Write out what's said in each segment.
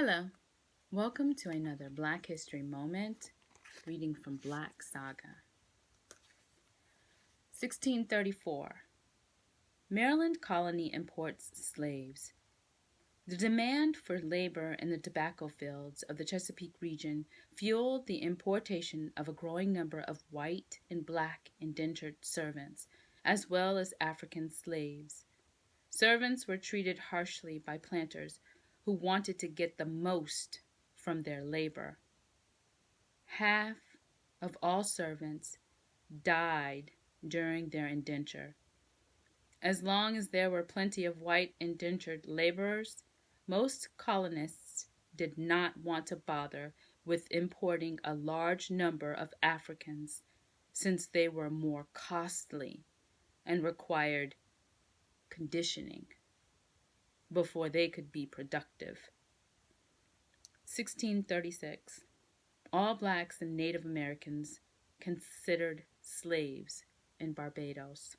Hello, welcome to another Black History Moment, reading from Black Saga. 1634. Maryland colony imports slaves. The demand for labor in the tobacco fields of the Chesapeake region fueled the importation of a growing number of white and black indentured servants, as well as African slaves. Servants were treated harshly by planters who wanted to get the most from their labor. Half of all servants died during their indenture. As long as there were plenty of white indentured laborers, most colonists did not want to bother with importing a large number of Africans, since they were more costly and required conditioning before they could be productive. 1636. All blacks and Native Americans considered slaves in Barbados.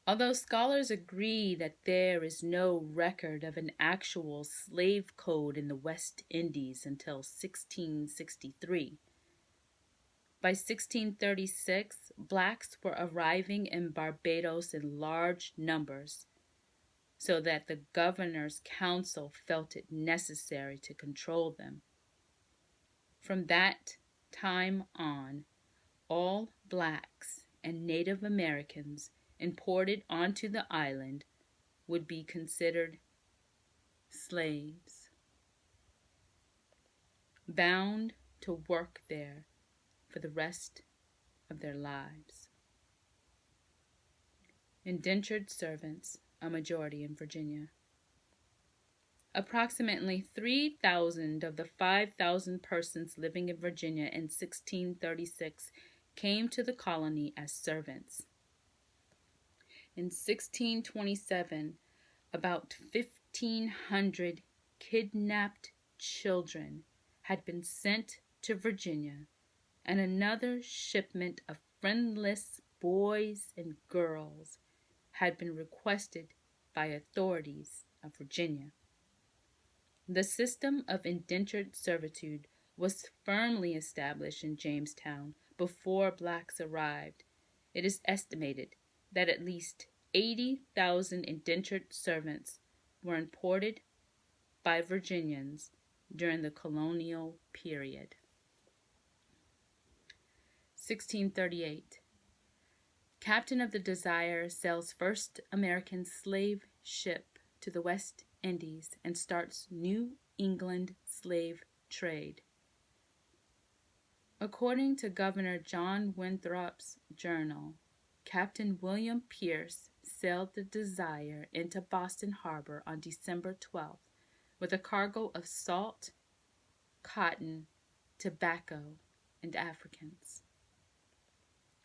Although scholars agree that there is no record of an actual slave code in the West Indies until 1663, by 1636, blacks were arriving in Barbados in large numbers, so that the governor's council felt it necessary to control them. From that time on, all blacks and Native Americans imported onto the island would be considered slaves, bound to work there for the rest of their lives. Indentured servants, a majority in Virginia. Approximately 3,000 of the 5,000 persons living in Virginia in 1636 came to the colony as servants. In 1627, about 1,500 kidnapped children had been sent to Virginia, and another shipment of friendless boys and girls had been requested by authorities of Virginia. The system of indentured servitude was firmly established in Jamestown before blacks arrived. It is estimated that at least 80,000 indentured servants were imported by Virginians during the colonial period. 1638. Captain of the Desire sails first American slave ship to the West Indies and starts New England slave trade. According to Governor John Winthrop's journal, Captain William Pierce sailed the Desire into Boston Harbor on December 12th with a cargo of salt, cotton, tobacco, and Africans.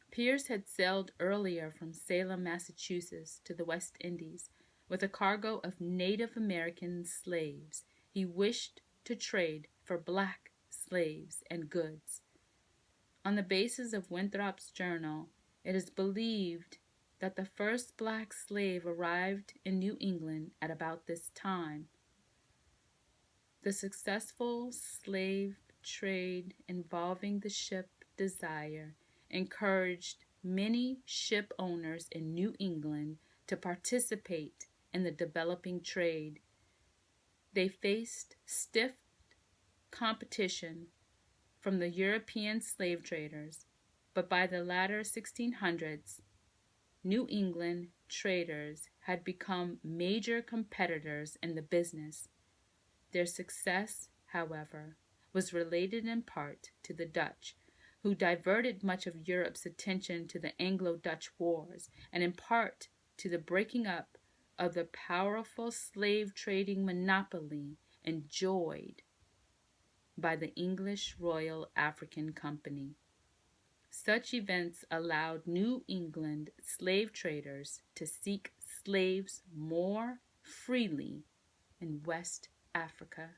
Pierce had sailed earlier from Salem, Massachusetts to the West Indies with a cargo of Native American slaves. He wished to trade for black slaves and goods. On the basis of Winthrop's journal, it is believed that the first black slave arrived in New England at about this time. The successful slave trade involving the ship Desire encouraged many ship owners in New England to participate in the developing trade. They faced stiff competition from the European slave traders, but by the latter 1600s, New England traders had become major competitors in the business. Their success, however, was related in part to the Dutch, who diverted much of Europe's attention to the Anglo-Dutch wars, and in part to the breaking up of the powerful slave trading monopoly enjoyed by the English Royal African Company. Such events allowed New England slave traders to seek slaves more freely in West Africa.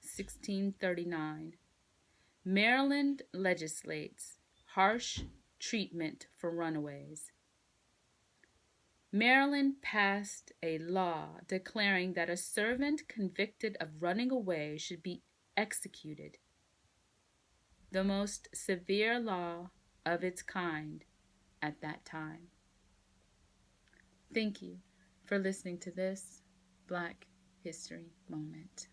1639. Maryland legislates harsh treatment for runaways. Maryland passed a law declaring that a servant convicted of running away should be executed, the most severe law of its kind at that time. Thank you for listening to this Black History Moment.